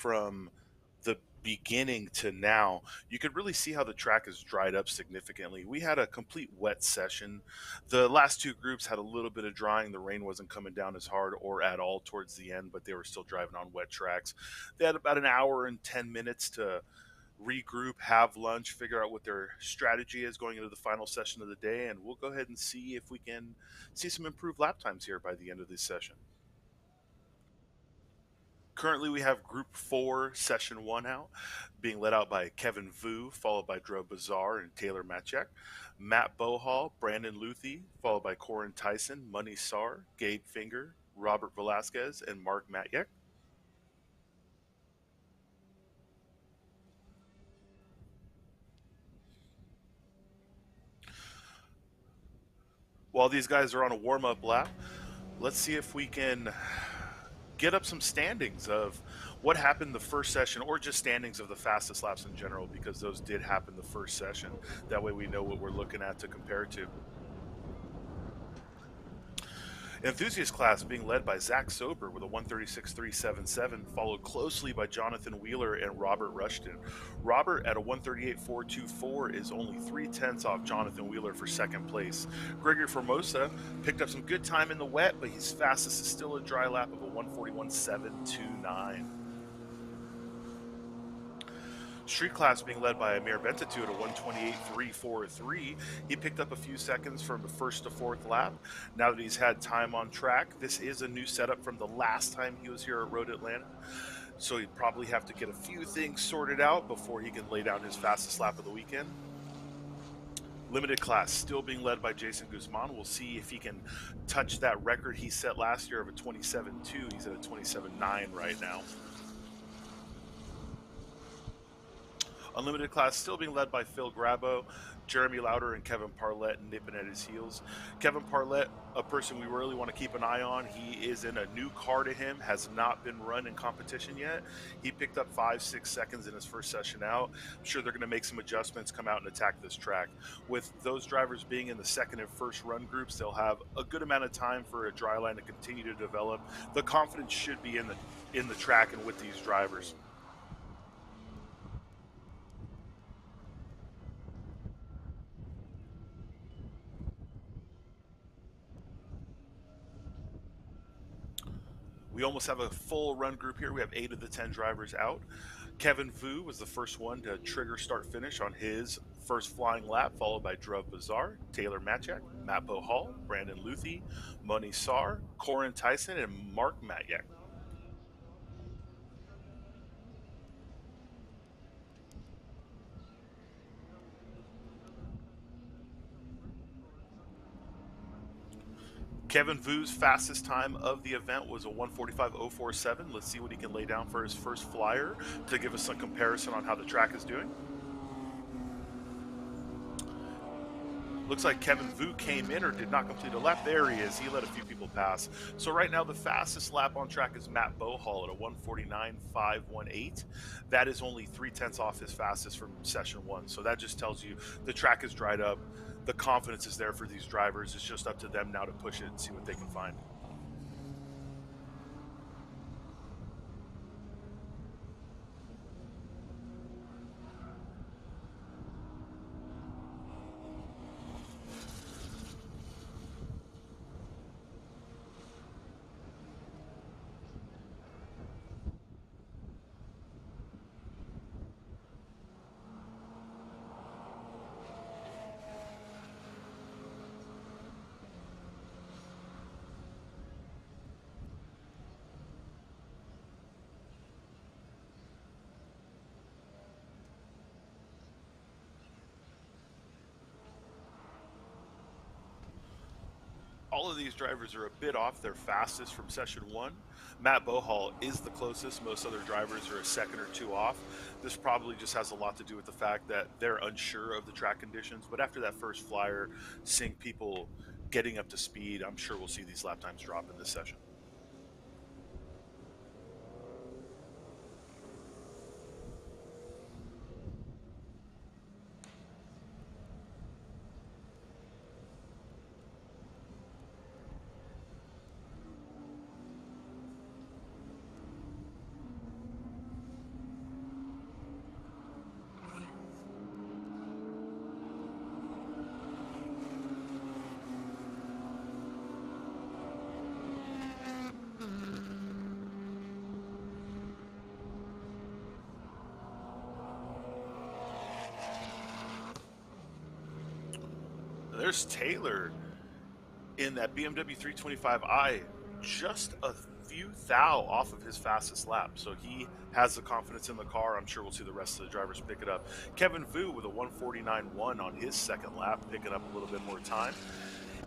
from the beginning to now, you could really see how the track has dried up significantly. We had a complete wet session. The last two groups had a little bit of drying. The rain wasn't coming down as hard or at all towards the end, but they were still driving on wet tracks. They had about an hour and 10 minutes to regroup, have lunch, figure out what their strategy is going into the final session of the day, and we'll go ahead and see if we can see some improved lap times here by the end of this session. Currently, we have Group 4, Session 1 out, being led out by Kevin Vu, followed by Drew Bazar and Taylor Matchek. Matt Bohall, Brandon Luthi, followed by Corin Tyson, Money Sar, Gabe Finger, Robert Velasquez, and Mark Matjek. While these guys are on a warm up lap, let's see if we can get up some standings of what happened the first session, or just standings of the fastest laps in general, because those did happen the first session. That way we know what we're looking at to compare to. Enthusiast class being led by Zach Sober with a 136.377, followed closely by Jonathan Wheeler and Robert Rushton. Robert at a 138.424 is only 3/10 off Jonathan Wheeler for second place. Gregory Formosa picked up some good time in the wet, but his fastest is still a dry lap of a 141.729. Street class being led by Amir Bentatu at a 128.343. He picked up a few seconds from the first to fourth lap. Now that he's had time on track, this is a new setup from the last time he was here at Road Atlanta. So he'd probably have to get a few things sorted out before he can lay down his fastest lap of the weekend. Limited class still being led by Jason Guzman. We'll see if he can touch that record he set last year of a 27.2. He's at a 27.9 right now. Unlimited class still being led by Phil Grabo, Jeremy Lauder, and Kevin Parlett nipping at his heels. Kevin Parlett, a person we really want to keep an eye on. He is in a new car to him, has not been run in competition yet. He picked up 5-6 seconds in his first session out. I'm sure they're going to make some adjustments, come out and attack this track. With those drivers being in the second and first run groups, they'll have a good amount of time for a dry line to continue to develop. The confidence should be in the track and with these drivers. We almost have a full run group here. We have 8 of the 10 drivers out. Kevin Vu was the first one to trigger start finish on his first flying lap, followed by Drew Bazar, Taylor Matchak, Matt Bohall, Brandon Luthi, Moni Sar, Corin Tyson, and Mark Matyak. Kevin Vu's fastest time of the event was a 145.047. Let's see what he can lay down for his first flyer to give us some comparison on how the track is doing. Looks like Kevin Vu came in or did not complete a lap. There he is. He let a few people pass. So right now the fastest lap on track is Matt Bohall at a 149.518. That is only 3/10 off his fastest from session 1. So that just tells you the track is dried up. The confidence is there for these drivers. It's just up to them now to push it and see what they can find. All of these drivers are a bit off their fastest from session 1. Matt Bohall is the closest. Most other drivers are a second or two off. This probably just has a lot to do with the fact that they're unsure of the track conditions. But after that first flyer, seeing people getting up to speed, I'm sure we'll see these lap times drop in this session. there's Taylor in that BMW 325i, just a few thou off of his fastest lap. So he has the confidence in the car. I'm sure we'll see the rest of the drivers pick it up. Kevin Vu with a 149.1 on his second lap, picking up a little bit more time.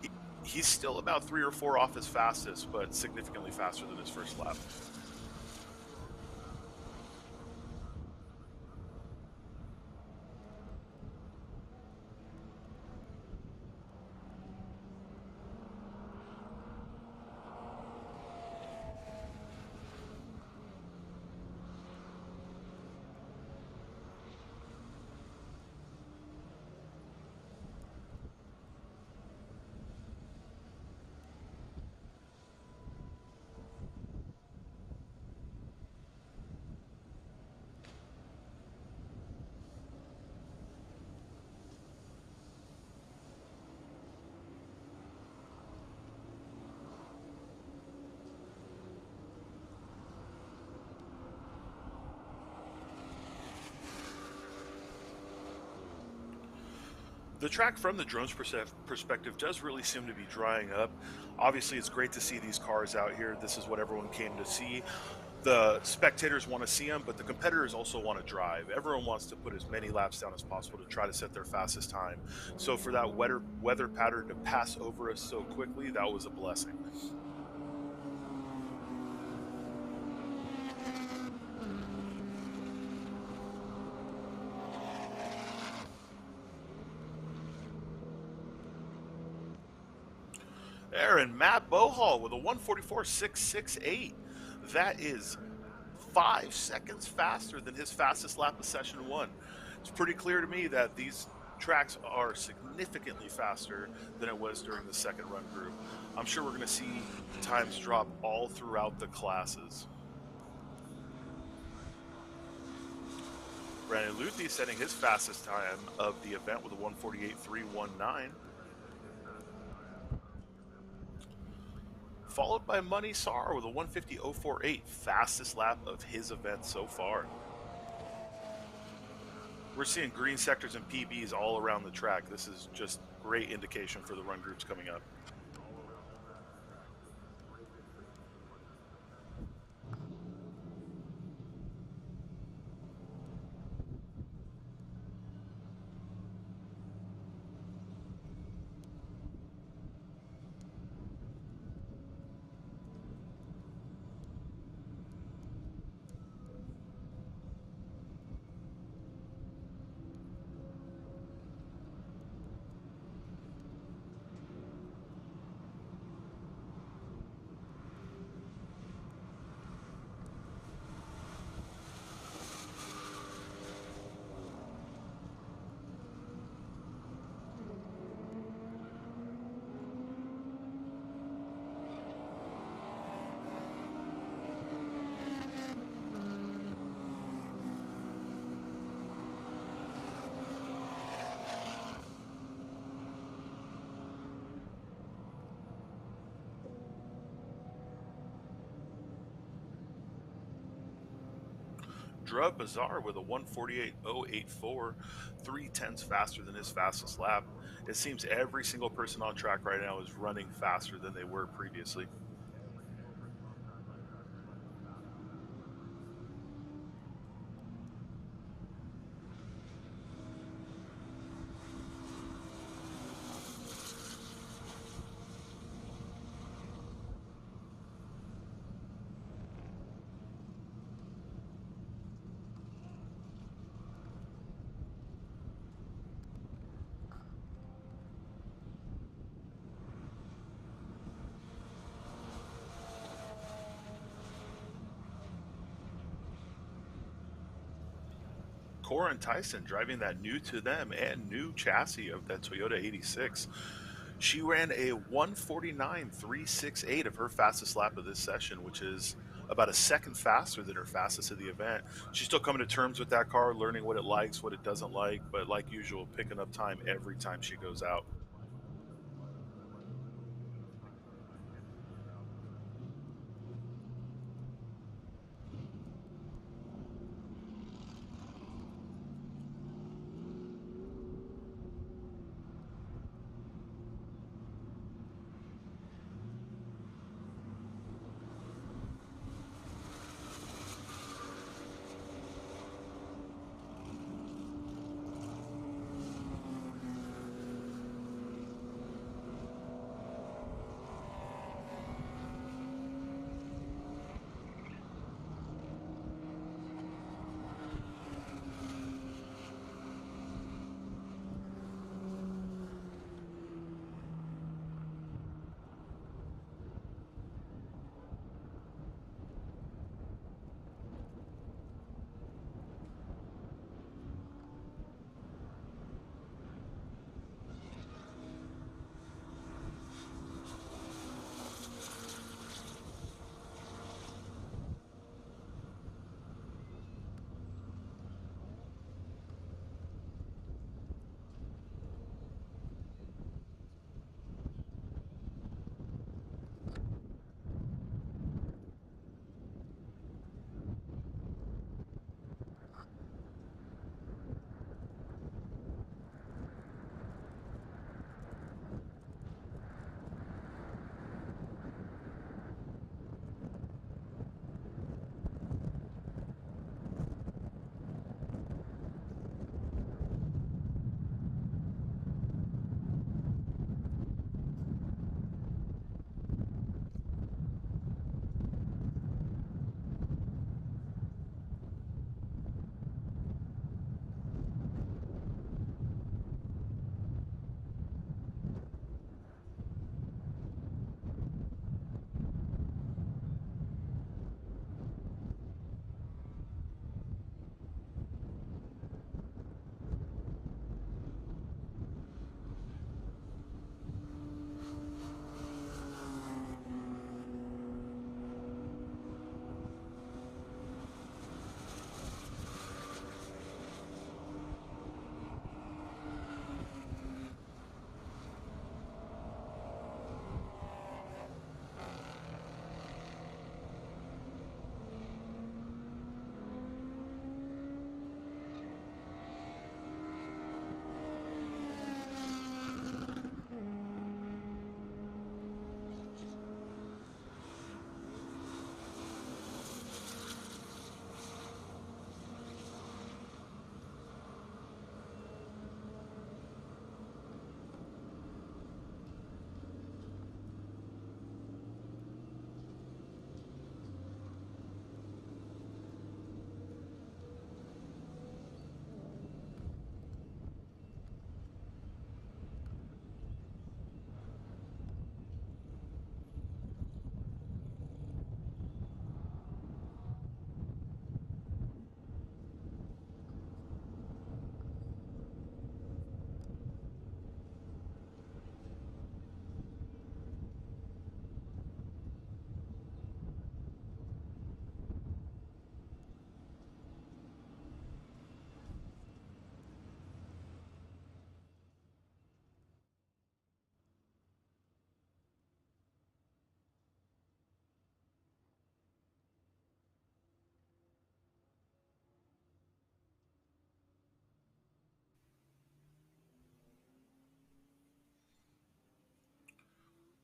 He, he's still about 3 or 4 off his fastest, but significantly faster than his first lap. The track from the drone's perspective does really seem to be drying up. Obviously, it's great to see these cars out here. This is what everyone came to see. The spectators want to see them, but the competitors also want to drive. Everyone wants to put as many laps down as possible to try to set their fastest time. So for that weather pattern to pass over us so quickly, that was a blessing. There, and Matt Bohall with a 144.668. That is 5 seconds faster than his fastest lap of session one. It's pretty clear to me that these tracks are significantly faster than it was during the second run group. I'm sure we're going to see times drop all throughout the classes. Brandon Luthi setting his fastest time of the event with a 148.319. Followed by Money Sar with a 150.048, fastest lap of his event so far. We're seeing green sectors and PBs all around the track. This is just great indication for the run groups coming up. Drub Bazaar with a 148.084, 3/10 faster than his fastest lap. It seems every single person on track right now is running faster than they were previously. Corin Tyson driving that new to them and new chassis of that Toyota 86. She ran a 149.368 of her fastest lap of this session, which is about a second faster than her fastest of the event. She's still coming to terms with that car, learning what it likes, what it doesn't like, but like usual, picking up time every time she goes out.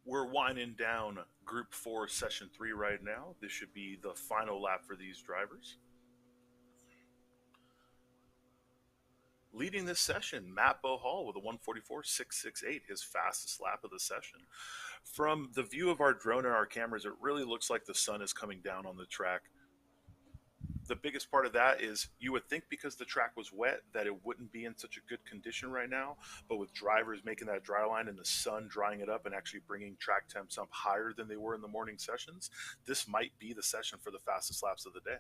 We're winding down Group 4, Session 3 right now. This should be the final lap for these drivers. Leading this session, Matt Bohall with a 144.668, his fastest lap of the session. From the view of our drone and our cameras, it really looks like the sun is coming down on the track. The biggest part of that is you would think because the track was wet that it wouldn't be in such a good condition right now, but with drivers making that dry line and the sun drying it up and actually bringing track temps up higher than they were in the morning sessions, this might be the session for the fastest laps of the day.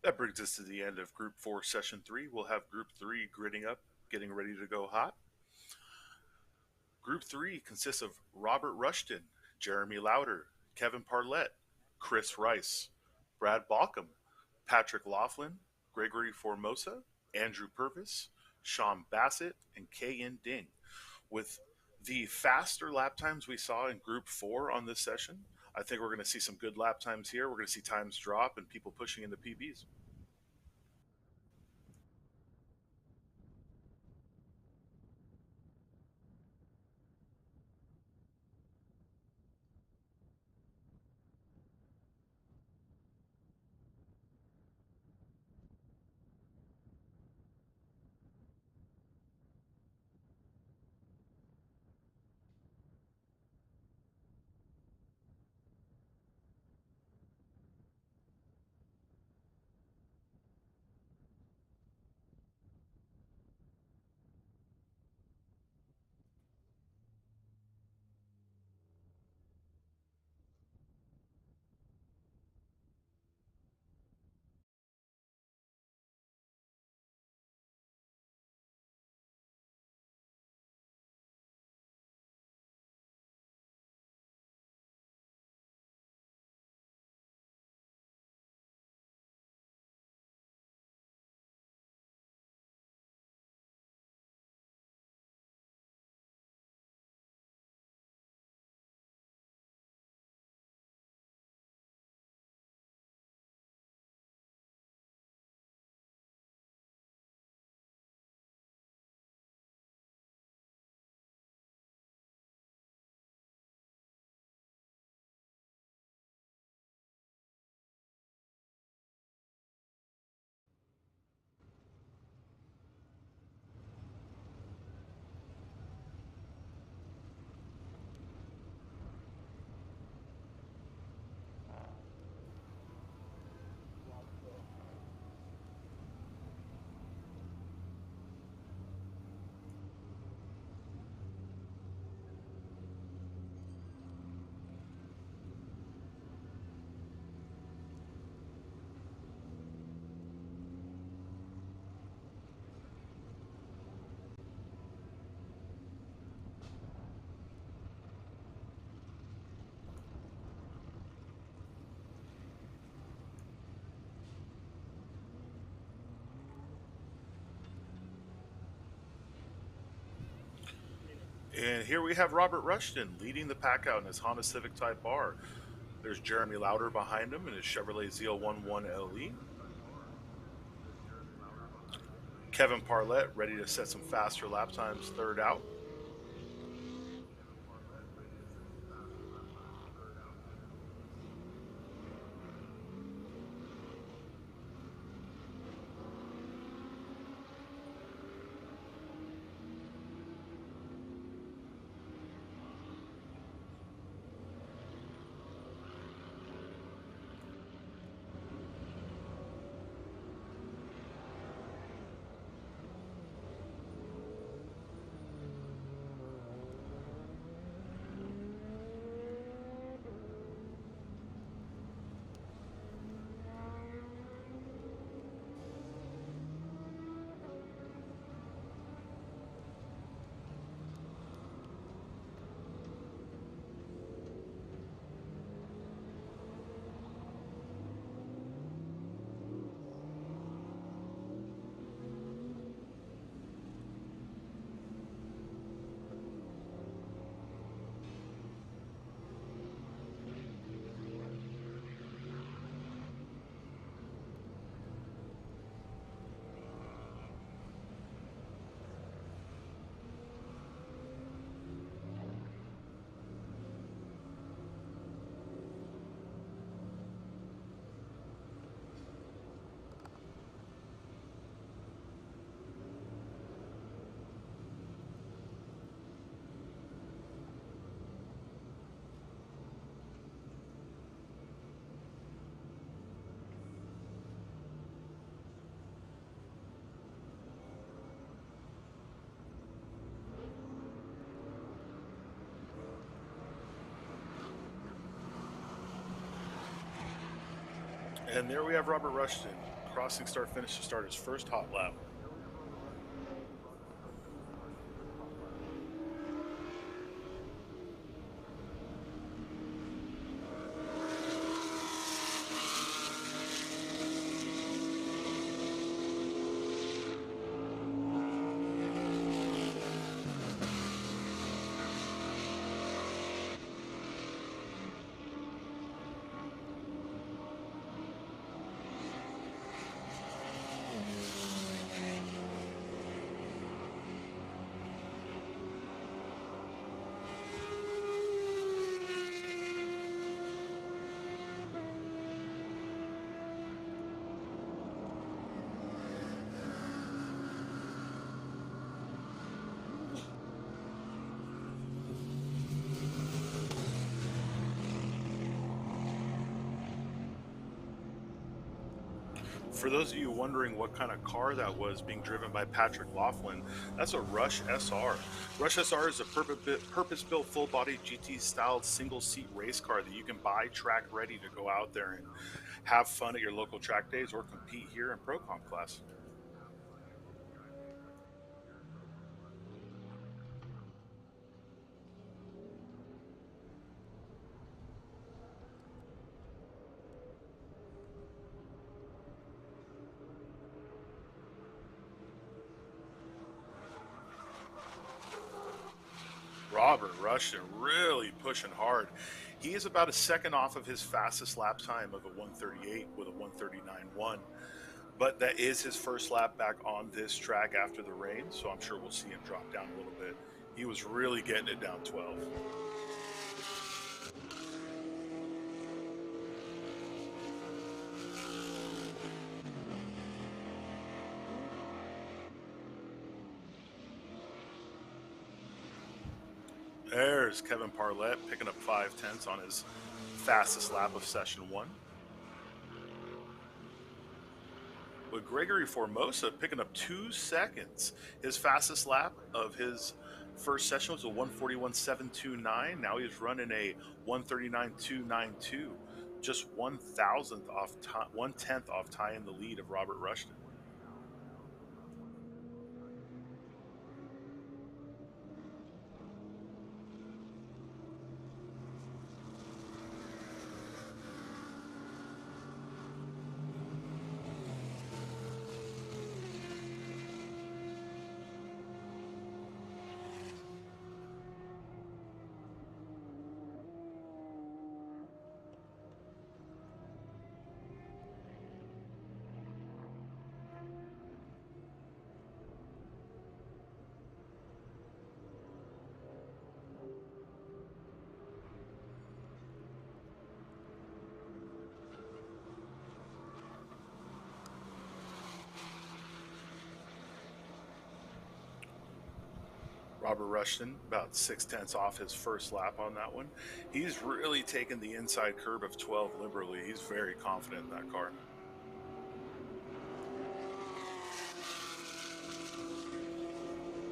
That brings us to the end of Group 4, Session 3. We'll have Group 3 gridding up, getting ready to go hot. Group 3 consists of Robert Rushton, Jeremy Lauder, Kevin Parlett, Chris Rice, Brad Balkum, Patrick Laughlin, Gregory Formosa, Andrew Purvis, Sean Bassett, and K.N. Ding. With the faster lap times we saw in Group 4 on this session, I think we're going to see some good lap times here. We're going to see times drop and people pushing into PBs. And here we have Robert Rushton leading the pack out in his Honda Civic Type R. There's Jeremy Lauder behind him in his Chevrolet ZL11 LE. Kevin Parlett ready to set some faster lap times third out. And there we have Robert Rushton crossing start finish to start his first hot lap. For those of you wondering what kind of car that was being driven by Patrick Laughlin, that's a Rush SR. Rush SR is a purpose-built full-body GT-styled single-seat race car that you can buy track ready to go out there and have fun at your local track days or compete here in Pro Comp class. Robert Rushton really pushing hard. He is about a second off of his fastest lap time of a 138 with a 139.1. But that is his first lap back on this track after the rain, so I'm sure we'll see him drop down a little bit. He was really getting it down 12. There's Kevin Parlett picking up 5/10 on his fastest lap of session one. With Gregory Formosa picking up 2 seconds. His fastest lap of his first session was a 141.729. Now he's running a 139.292, just 1/1000 off tying the lead of Robert Rushton. Robert Rushton, about 6 tenths off his first lap on that one. He's really taken the inside curb of 12 liberally. He's very confident in that car.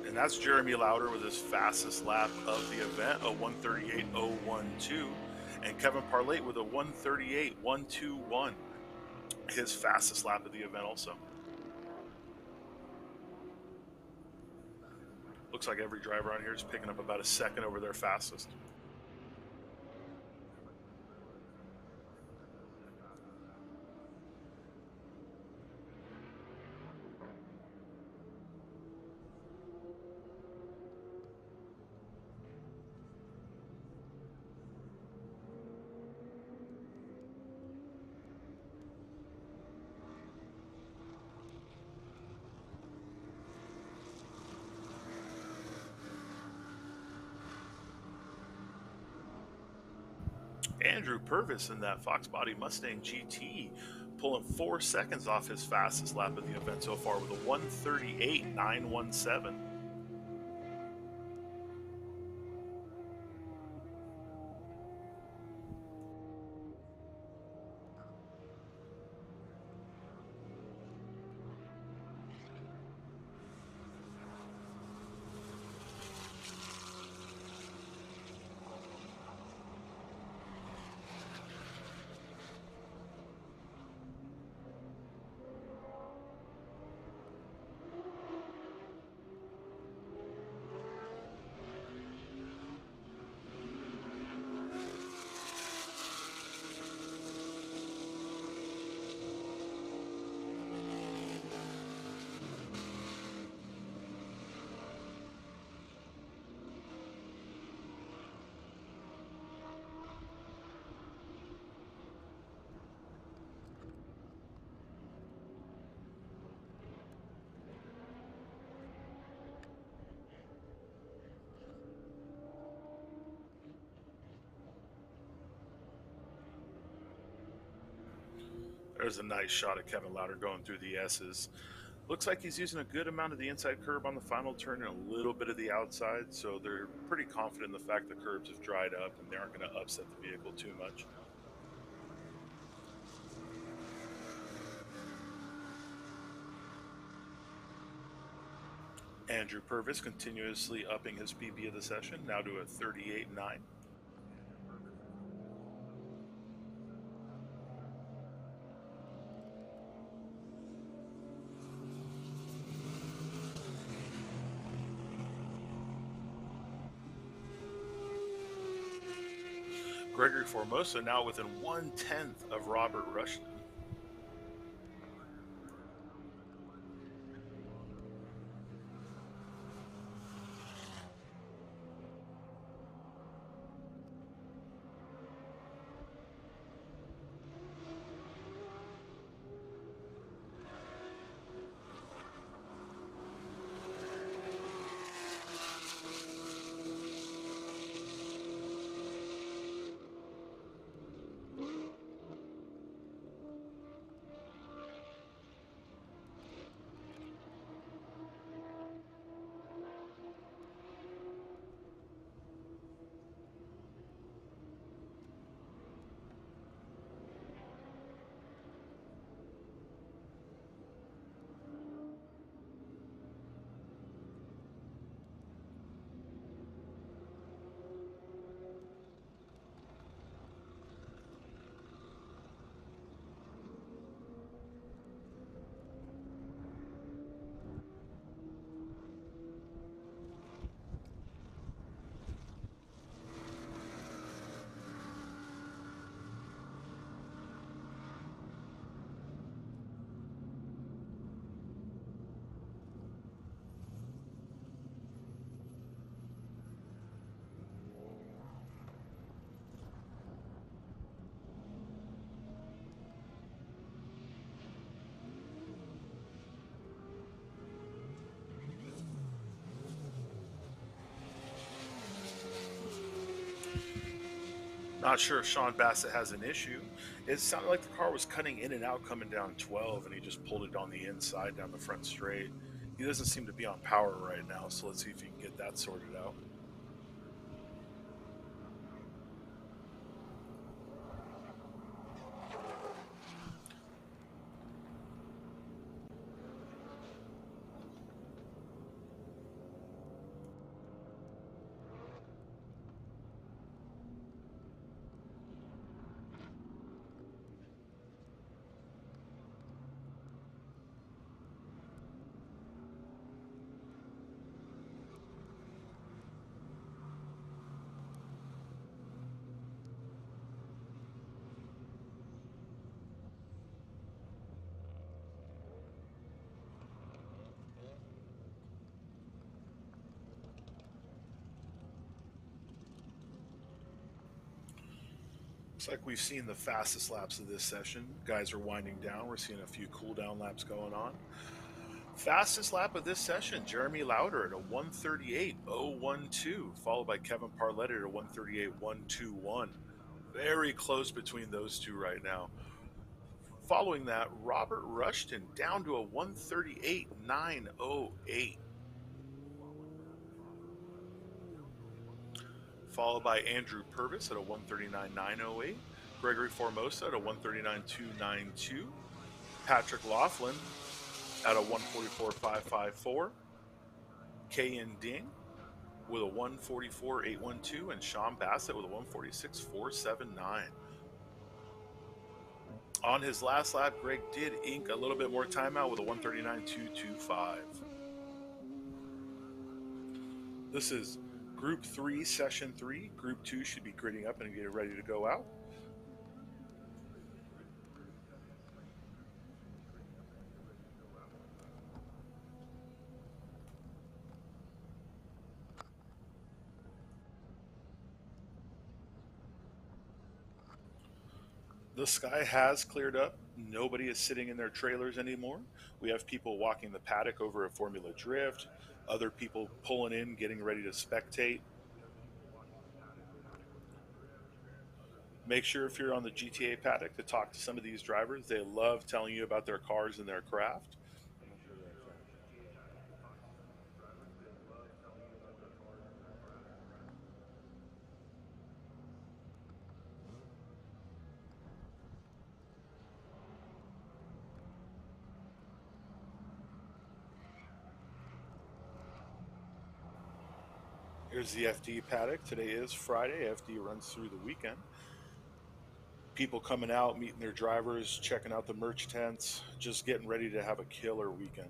And that's Jeremy Lauder with his fastest lap of the event, a 138.012. And Kevin Parlate with a 138.121, his fastest lap of the event also. Looks like every driver on here is picking up about a second over their fastest. Andrew Purvis in that Fox Body Mustang GT, pulling 4 seconds off his fastest lap of the event so far with a 138.917. There's a nice shot of Kevin Lauder going through the S's. Looks like he's using a good amount of the inside curb on the final turn and a little bit of the outside, so they're pretty confident in the fact the curbs have dried up and they aren't going to upset the vehicle too much. Andrew Purvis continuously upping his PB of the session, now to a 38.9. Gregory Formosa now within 1/10 of Robert Rushton. Not sure if Sean Bassett has an issue. It sounded like the car was cutting in and out coming down 12, and he just pulled it on the inside down the front straight. He doesn't seem to be on power right now, so let's see if he can get that sorted out. Looks like we've seen the fastest laps of this session. Guys are winding down. We're seeing a few cool down laps going on. Fastest lap of this session, Jeremy Lauder at a 138.012, followed by Kevin Parlett at a 138.121. Very close between those two right now. Following that, Robert Rushton down to a 138.908. Followed by Andrew Purvis at a 139.908. Gregory Formosa at a 139.292. Patrick Laughlin at a 144.554. K.N. Ding with a 144.812. And Sean Bassett with a 146.479. On his last lap, Greg did ink a little bit more timeout with a 139.225. This is Group 3, Session 3. Group 2 should be gritting up and getting ready to go out. The sky has cleared up. Nobody is sitting in their trailers anymore. We have people walking the paddock over at Formula Drift, other people pulling in, getting ready to spectate. Make sure if you're on the GTA paddock to talk to some of these drivers. They love telling you about their cars and their craft. Here's the FD paddock. Today is Friday. FD runs through the weekend. People coming out, meeting their drivers, checking out the merch tents, just getting ready to have a killer weekend.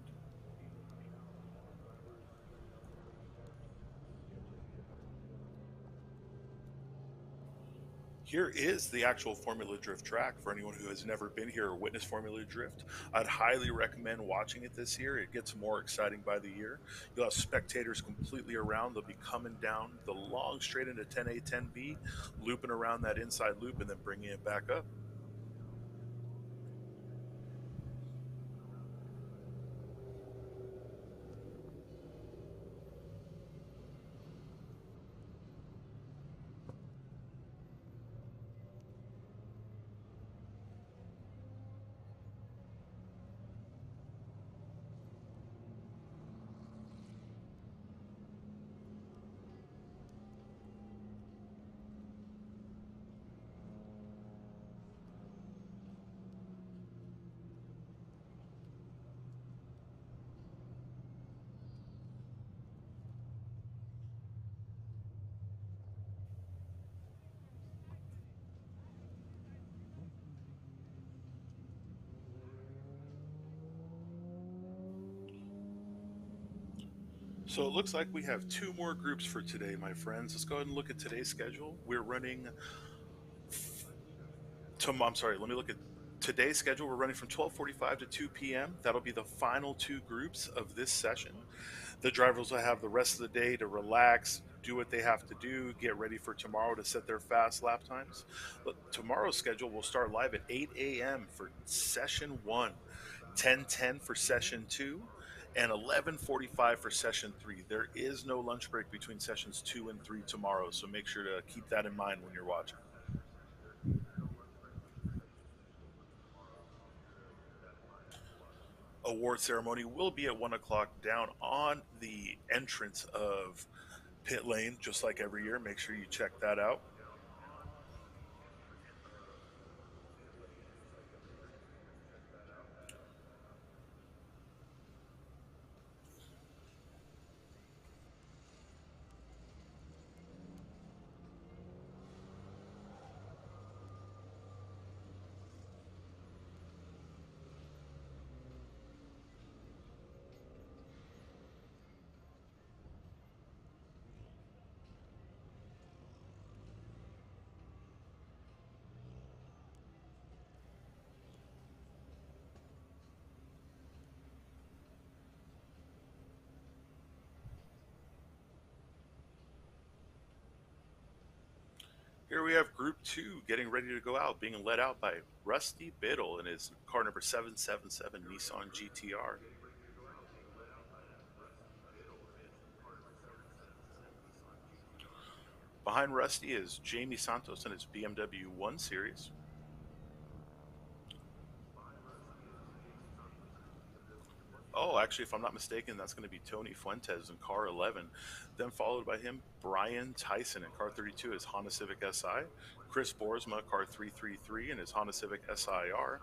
Here is the actual Formula Drift track for anyone who has never been here or witnessed Formula Drift. I'd highly recommend watching it this year. It gets more exciting by the year. You'll have spectators completely around. They'll be coming down the long straight into 10A, 10B, looping around that inside loop, and then bringing it back up. So it looks like we have two more groups for today, my friends. Let's go ahead and look at today's schedule. We're running I'm sorry, let me look at today's schedule. We're running from 12:45 to 2 p.m. That'll be the final two groups of this session. The drivers will have the rest of the day to relax, do what they have to do, get ready for tomorrow to set their fast lap times. But tomorrow's schedule will start live at 8 a.m. for session 1, 10:10 for session 2, and 11:45 for session 3. There is no lunch break between sessions 2 and 3 tomorrow, so make sure to keep that in mind when you're watching. award ceremony will be at 1 o'clock down on the entrance of pit lane, just like every year. Make sure you check that out. Here we have Group 2 getting ready to go out, being led out by Rusty Biddle in his car number 777 Nissan GTR. Behind Rusty is Jamie Santos in his BMW 1 Series. Oh, actually, if I'm not mistaken, that's going to be Tony Fuentes in car 11. Then followed by him, Brian Tyson in car 32 is Honda Civic Si. Chris Boersma, car 333 in his Honda Civic SIR.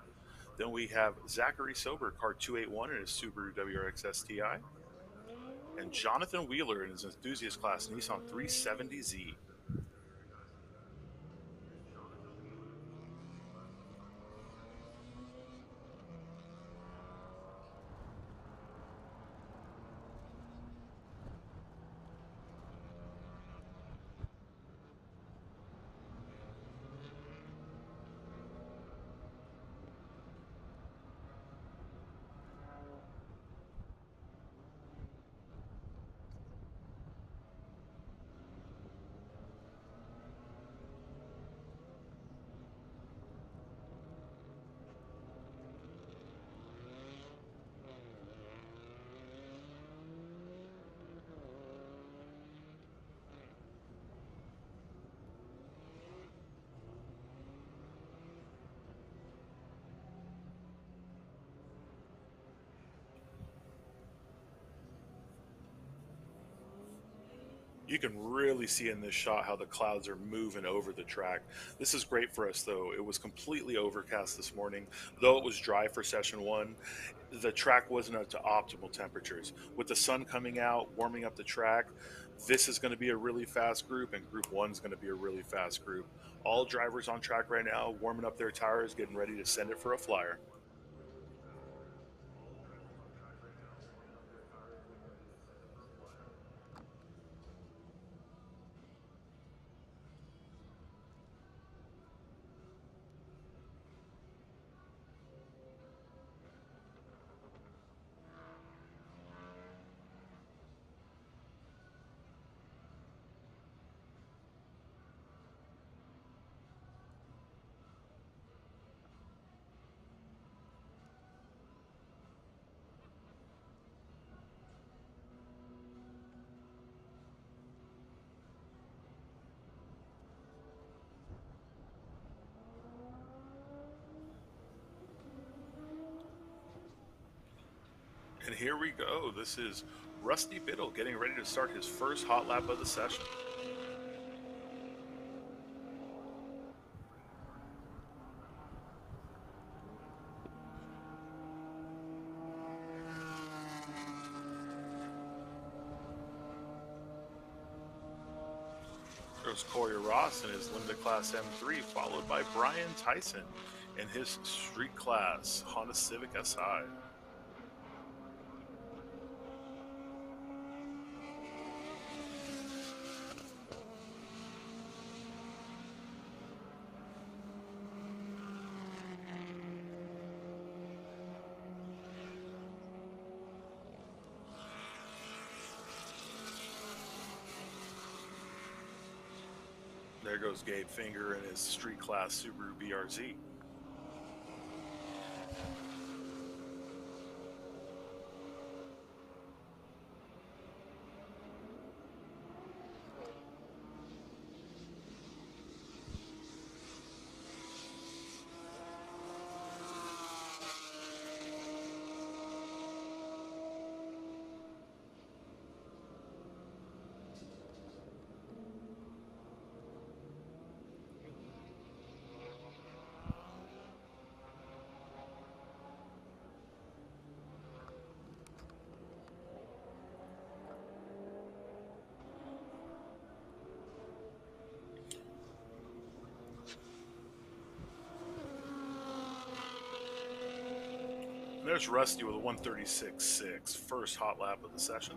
Then we have Zachary Sober, car 281 in his Subaru WRX STI. And Jonathan Wheeler in his enthusiast class Nissan 370Z. You can really see in this shot how the clouds are moving over the track. This is great for us, though. It was completely overcast this morning. Though it was dry for session one, the track wasn't up to optimal temperatures. With the sun coming out, warming up the track, this is going to be a really fast group, and Group 1 is going to be a really fast group. All drivers on track right now, warming up their tires, getting ready to send it for a flyer. And here we go. This is Rusty Biddle getting ready to start his first hot lap of the session. There's Corey Ross in his Limited Class M3, followed by Brian Tyson in his Street Class Honda Civic Si. There goes Gabe Finger in his Street Class Subaru BRZ. There's Rusty with a 136.6, first hot lap of the session.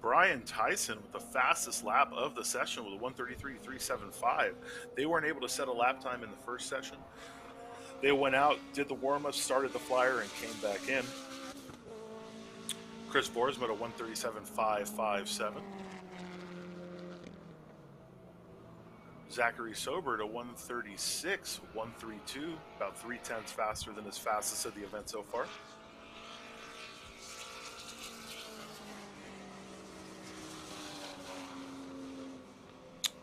Brian Tyson with the fastest lap of the session with a 133.375. They weren't able to set a lap time in the first session. They went out, did the warm-up, started the flyer, and came back in. Chris Boersma at a 137.557. Zachary Sober at a 136.132, about 0.3 faster than his fastest of the event so far.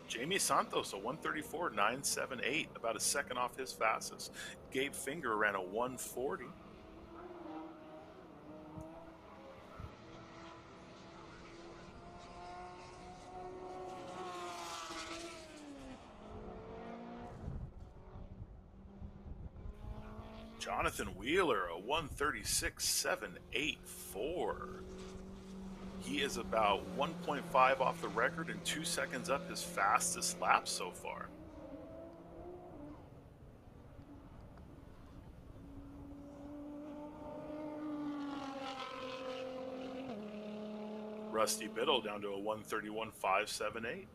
Jamie Santos, a 134.978, about a second off his fastest. Gabe Finger ran a 140. Jonathan Wheeler, a 136.784. He is about 1.5 off the record and 2 seconds up his fastest lap so far. Rusty Biddle down to a 131.578.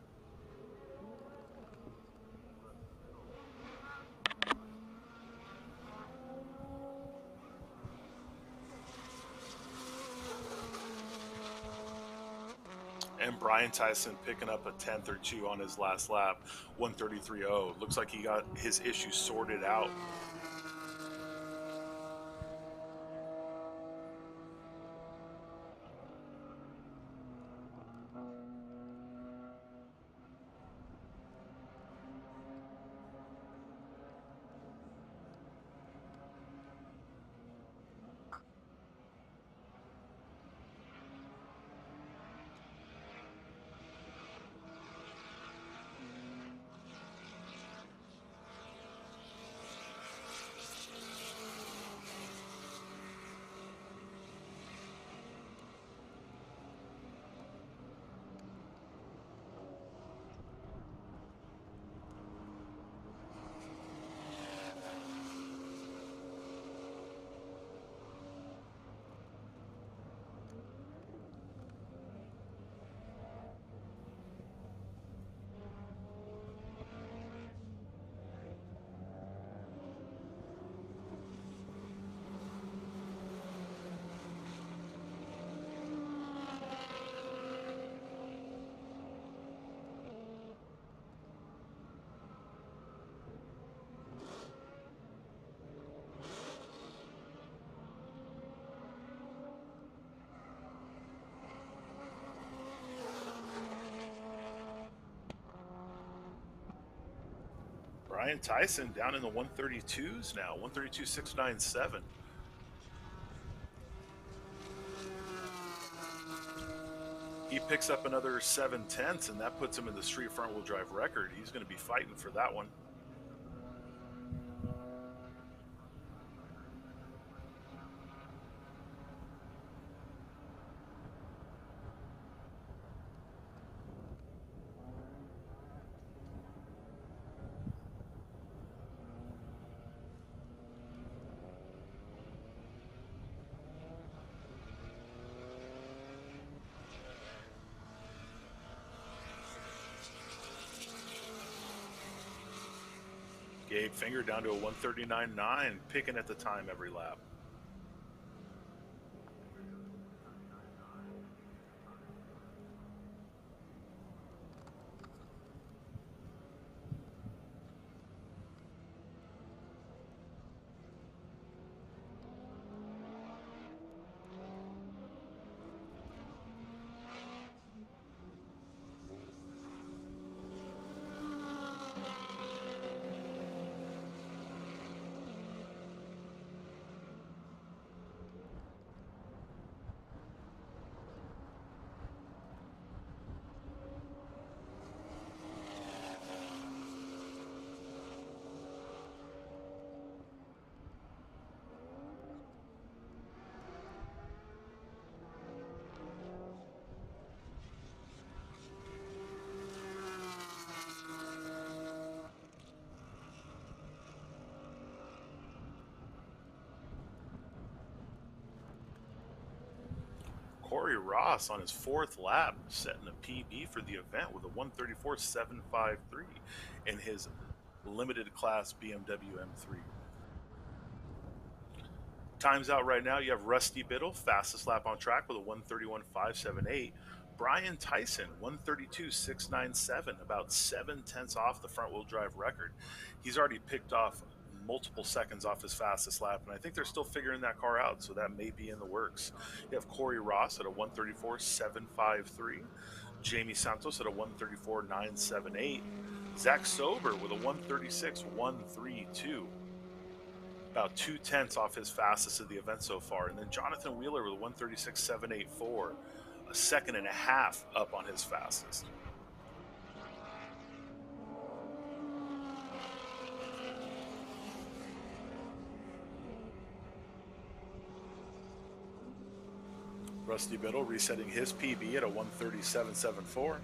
And Brian Tyson picking up a 10th or 2 on his last lap, 133.0. Looks like he got his issues sorted out. Brian Tyson down in the 132s now, 132.697. He picks up another 0.7, and that puts him in the street front wheel drive record. He's going to be fighting for that one. Gabe Finger down to a 139.9, picking at the time every lap. Corey Ross on his fourth lap, setting a PB for the event with a 134.753 in his limited class BMW M3. Times out right now, you have Rusty Biddle, fastest lap on track with a 131.578. Brian Tyson, 132.697, about 7/10 off the front wheel drive record. He's already picked off multiple seconds off his fastest lap, and I think they're still figuring that car out, so that may be in the works. You have Corey Ross at a 134.753, Jamie Santos at a 134.978, Zach Sober with a 136.132. About 2/10 off his fastest of the event so far. And then Jonathan Wheeler with a 136.784, a second and a half up on his fastest. Rusty Biddle resetting his PB at a 137.74.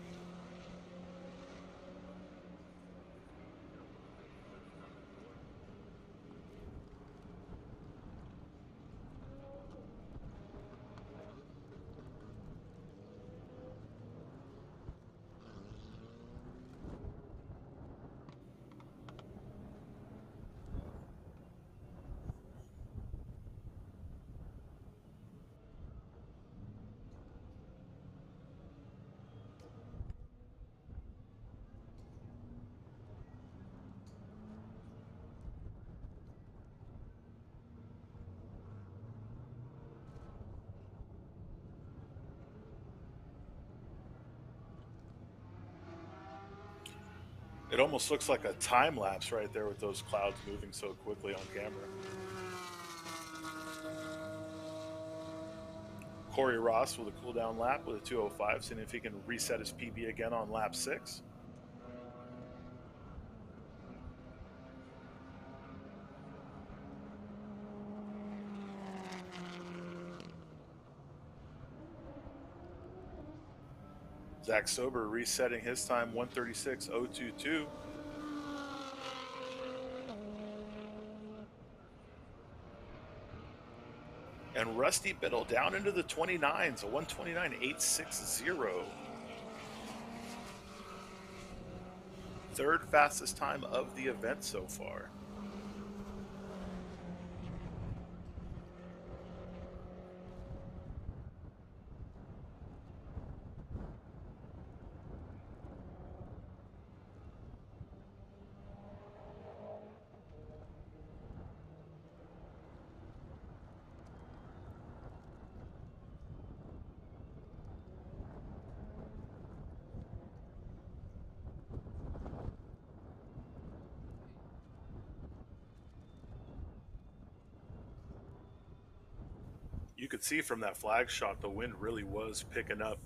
It almost looks like a time lapse right there with those clouds moving so quickly on camera. Corey Ross with a cool down lap with a 205, seeing if he can reset his PB again on lap 6. Zach Sober resetting his time 136.022. And Rusty Biddle down into the 29s, a 129.860. Third fastest time of the event so far. You could see from that flag shot the wind really was picking up.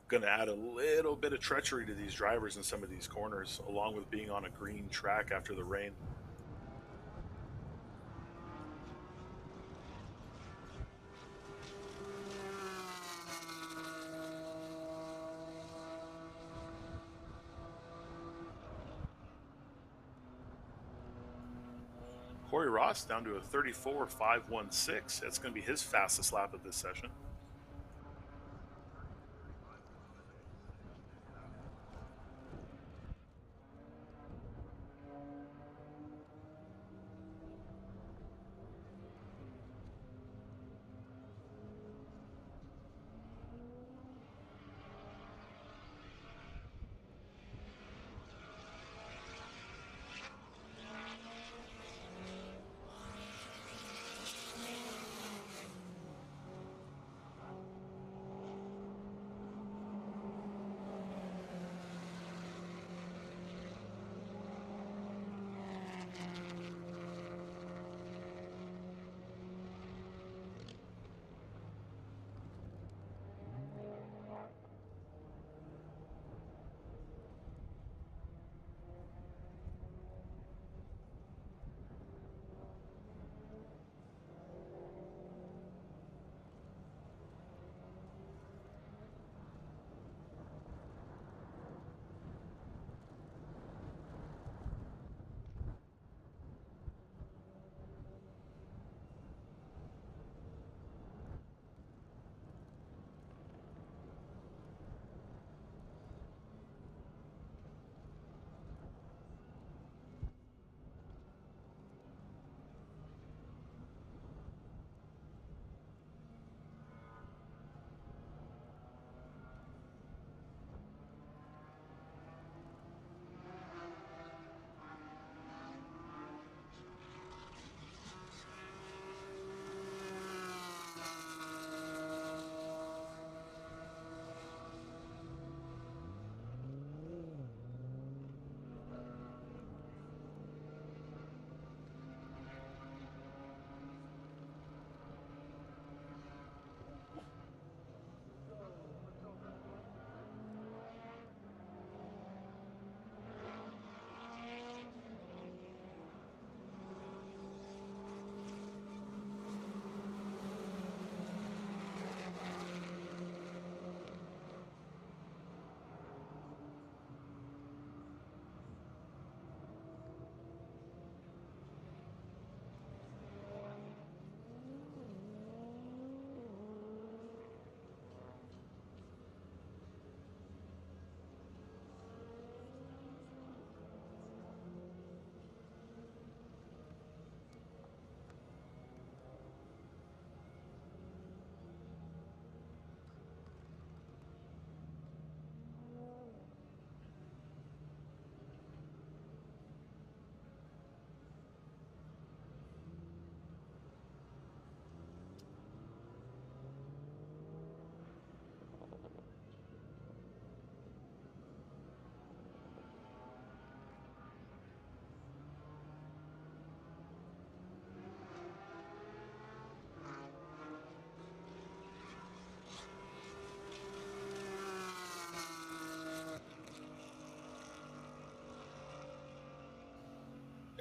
Going to add a little bit of treachery to these drivers in some of these corners, along with being on a green track after the rain. Corey Ross down to a 34.516. That's going to be his fastest lap of this session.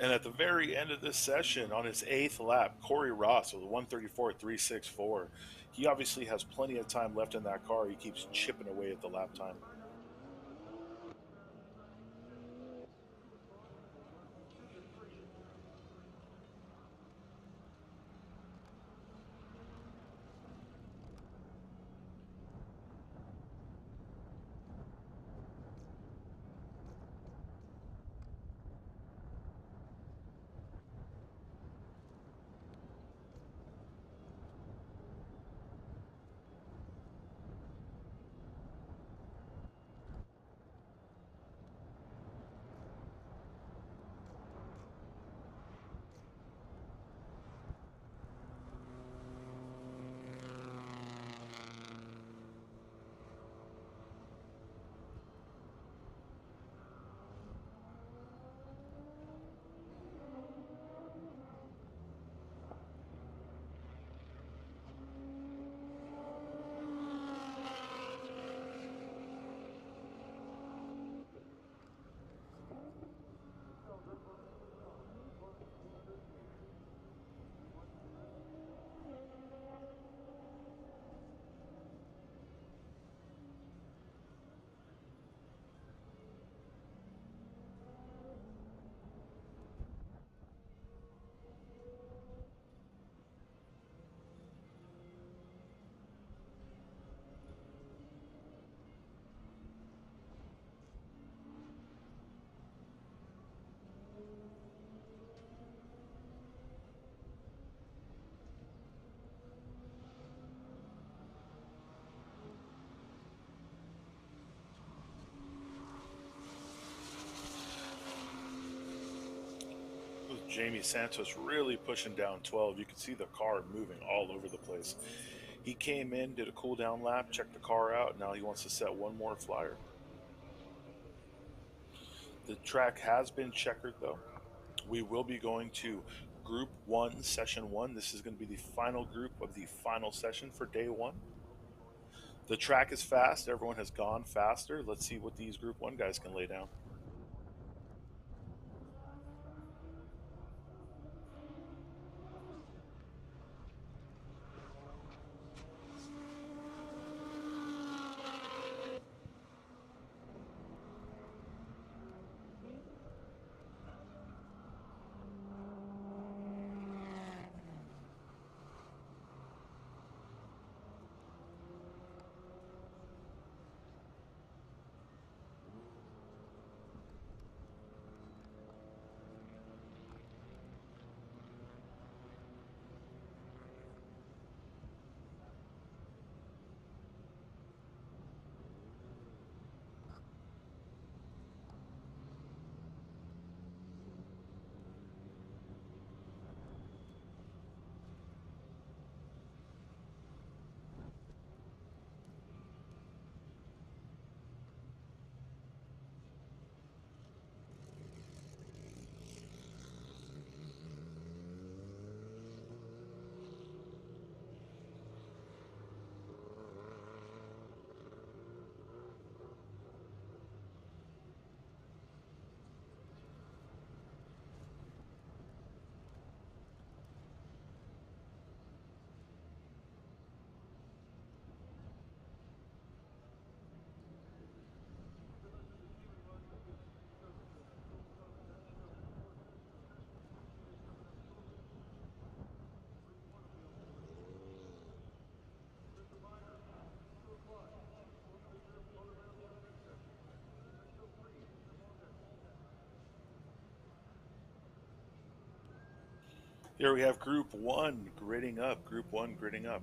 And at the very end of this session, on his eighth lap, Corey Ross with 134.364. He obviously has plenty of time left in that car. He keeps chipping away at the lap time. With Jamie Santos really pushing down 12, you can see the car moving all over the place. He came in, did a cool down lap, checked the car out. Now he wants to set one more flyer. The track has been checkered though. We will be going to Group 1, Session 1. This is going to be the final group of the final session for day 1. The track is fast. Everyone has gone faster. Let's see what these Group 1 guys can lay down. Here we have Group 1 gridding up. Group 1 gridding up.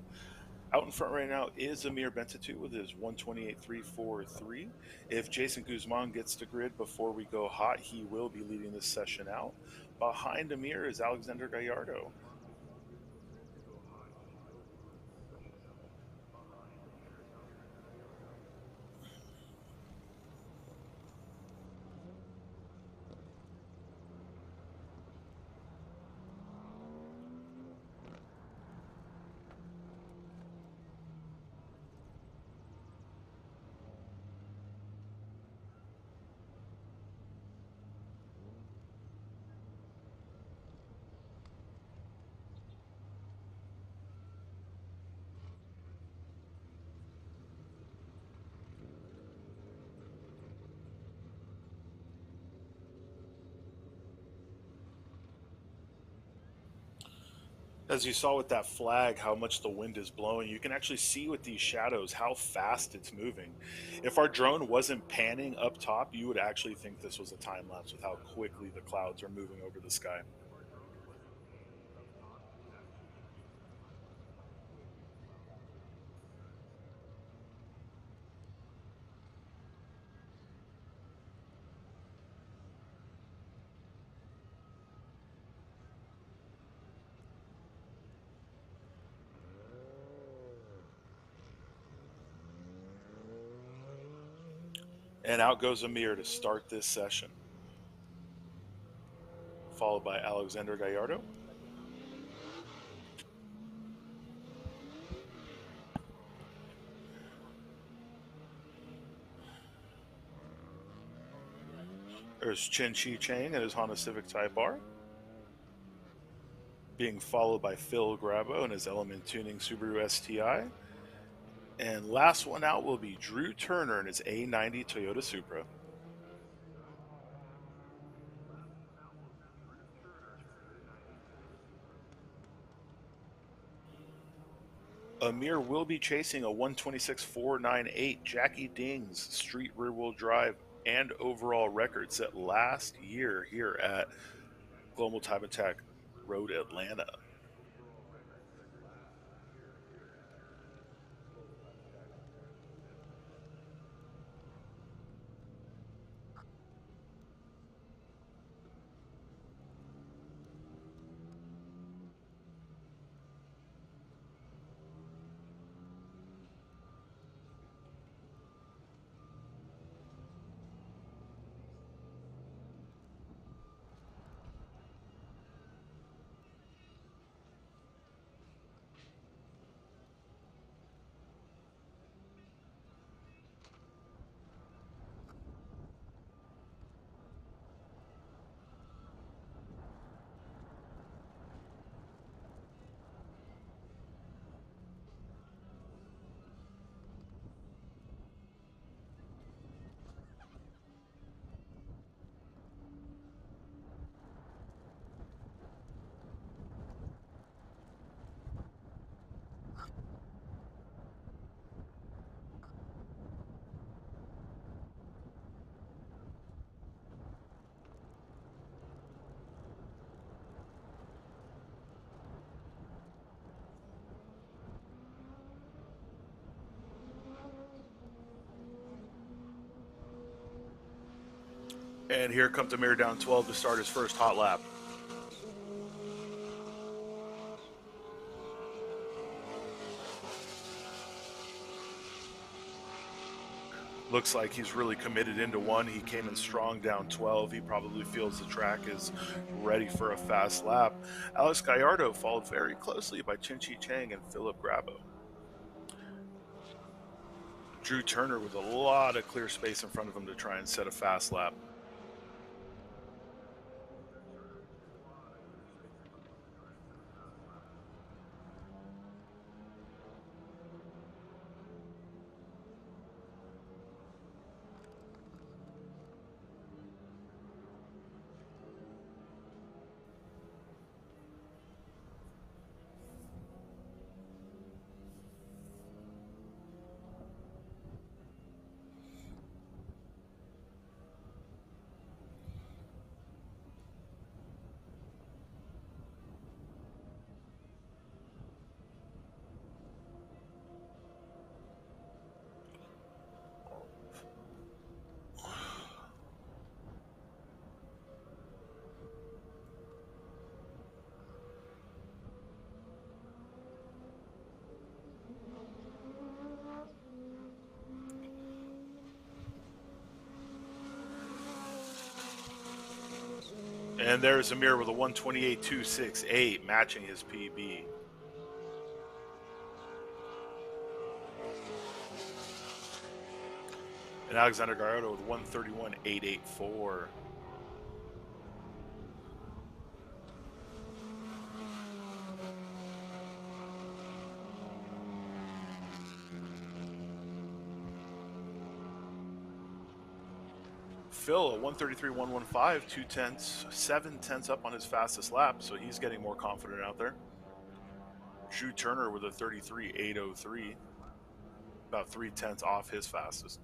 Out in front right now is Amir Bentatu with his 128.343. If Jason Guzman gets to grid before we go hot, he will be leading this session out. Behind Amir is Alexander Gallardo. As you saw with that flag, how much the wind is blowing, you can actually see with these shadows how fast it's moving. If our drone wasn't panning up top, you would actually think this was a time lapse with how quickly the clouds are moving over the sky. And out goes Amir to start this session, followed by Alexander Gallardo. There's Chen Chi Chang and his Honda Civic Type R, being followed by Phil Grabo and his Element Tuning Subaru STI. And last one out will be Drew Turner and his A90 Toyota Supra. Amir will be chasing a 126.498 Jackie Dings street rear wheel drive and overall record set last year here at Global Time Attack Road Atlanta. And here comes Amir down 12 to start his first hot lap. Looks like he's really committed into one. He came in strong down 12. He probably feels the track is ready for a fast lap. Alex Gallardo followed very closely by Chen Chi Chang and Philip Grabo. Drew Turner with a lot of clear space in front of him to try and set a fast lap. And there's Amir with a 128.268, matching his PB. And Alexander Gallardo with 131.884. Phil, a 133.115, 2 tenths, 7 tenths up on his fastest lap, so he's getting more confident out there. Drew Turner with a 33.803, about 3/10 off his fastest.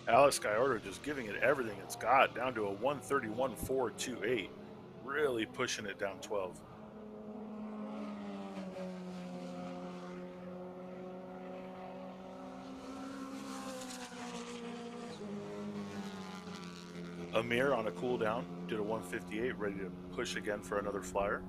Alex Gallardo just giving it everything it's got, down to a 131.428, really pushing it down 12. Amir on a cool down, did a 158, ready to push again for another flyer.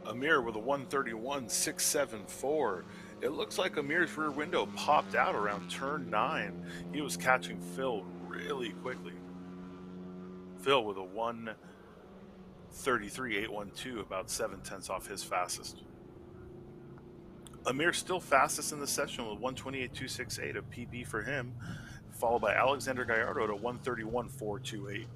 Amir with a 131.674. It looks like Amir's rear window popped out around turn 9. He was catching Phil really quickly. Phil with a 133.812, about 7/10 off his fastest. Amir still fastest in the session with 128.268, a PB for him, followed by Alexander Gallardo at a 131.428.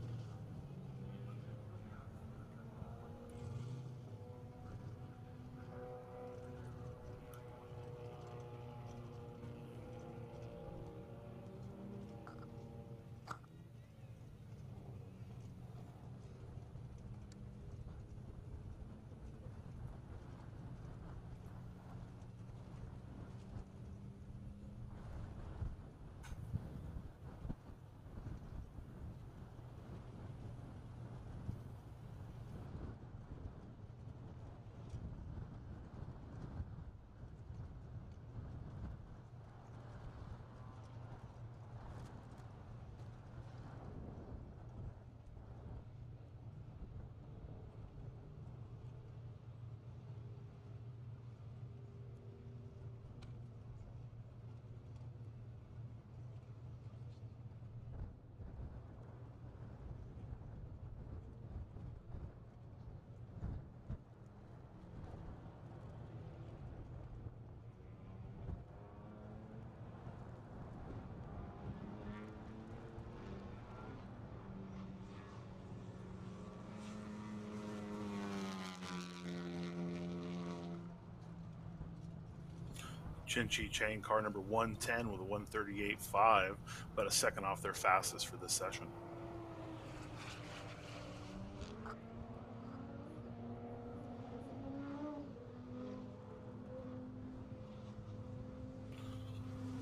Chin-Chi Chang, car number 110 with a 138.5, but a second off their fastest for this session.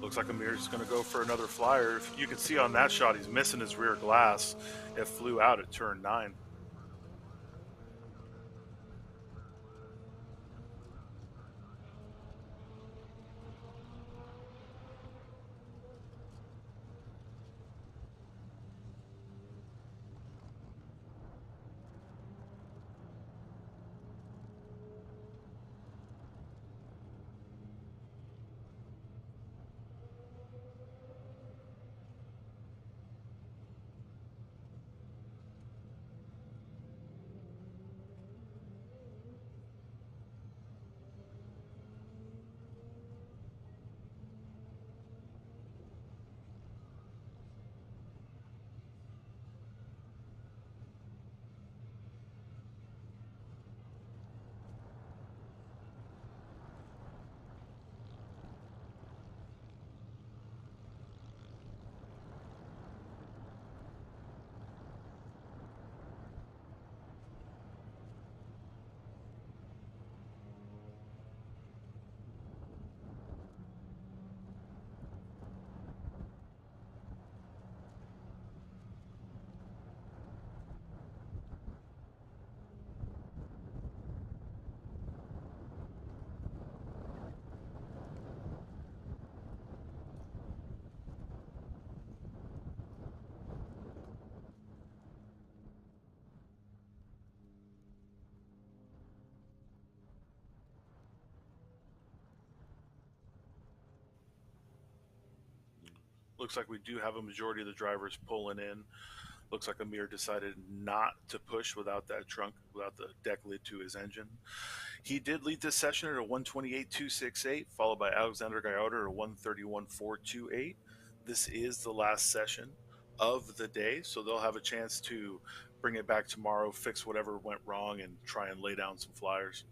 Looks like Amir's going to go for another flyer. If you can see on that shot, he's missing his rear glass. It flew out at turn 9. Looks like we do have a majority of the drivers pulling in. Looks like Amir decided not to push without that trunk, without the deck lid to his engine. He did lead this session at a 128.268, followed by Alexander Guyota at a 131.428. This is the last session of the day, so they'll have a chance to bring it back tomorrow, fix whatever went wrong, and try and lay down some flyers.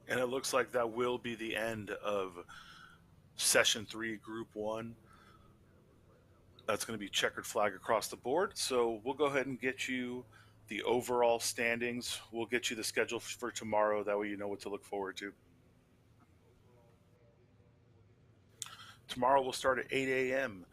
And it looks like that will be the end of session 3, group 1. That's going to be checkered flag across the board. So we'll go ahead and get you the overall standings. We'll get you the schedule for tomorrow. That way you know what to look forward to. Tomorrow we'll start at 8 a.m.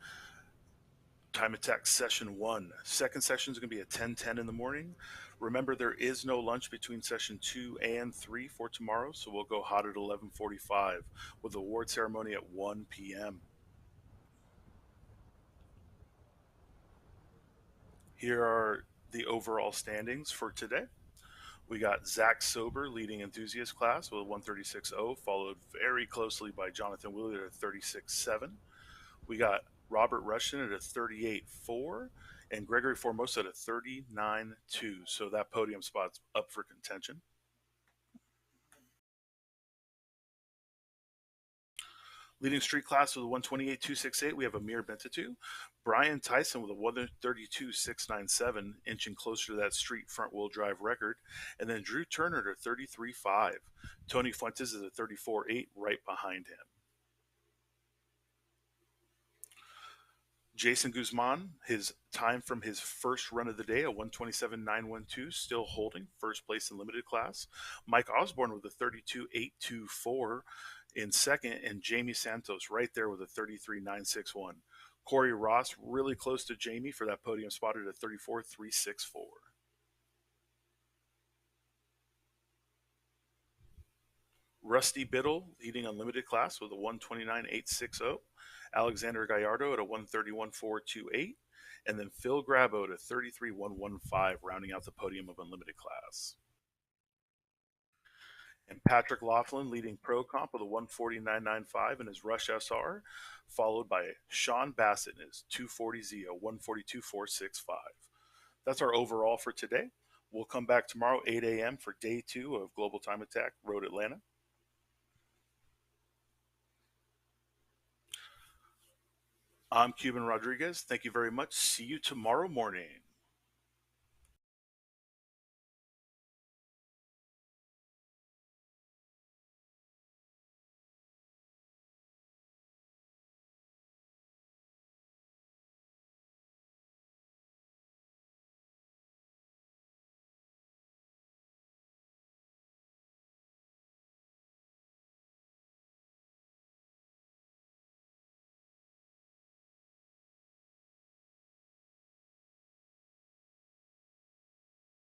Time attack session 1. Second session is going to be at 10:10 in the morning. Remember, there is no lunch between session 2 and 3 for tomorrow, so we'll go hot at 11:45 with the award ceremony at 1 p.m. Here are the overall standings for today. We got Zach Sober leading enthusiast class with a 136.0, followed very closely by Jonathan Willard at a 36.7. We got Robert Rushton at a 38.4 and Gregory Formosa at a 39.2. So that podium spot's up for contention. Leading street class with a 128.268, we have Amir Bentatu. Brian Tyson with a 132.697, inching closer to that street front wheel drive record. And then Drew Turner at a 33.5. Tony Fuentes is a 34.8 right behind him. Jason Guzman, his time from his first run of the day, a 127.912, still holding first place in limited class. Mike Osborne with a 32.824 in second, and Jamie Santos right there with a 33.961. Corey Ross really close to Jamie for that podium spot at a 34.364. Rusty Biddle leading unlimited class with a 129.860. Alexander Gallardo at a 131.428. And then Phil Grabo at a 33.115, rounding out the podium of unlimited class. And Patrick Laughlin leading Pro Comp with a 149.95 in his Rush SR, followed by Sean Bassett in his 240Z, a 142.465. That's our overall for today. We'll come back tomorrow, 8 a.m., for day 2 of Global Time Attack Road Atlanta. I'm Cuban Rodriguez. Thank you very much. See you tomorrow morning.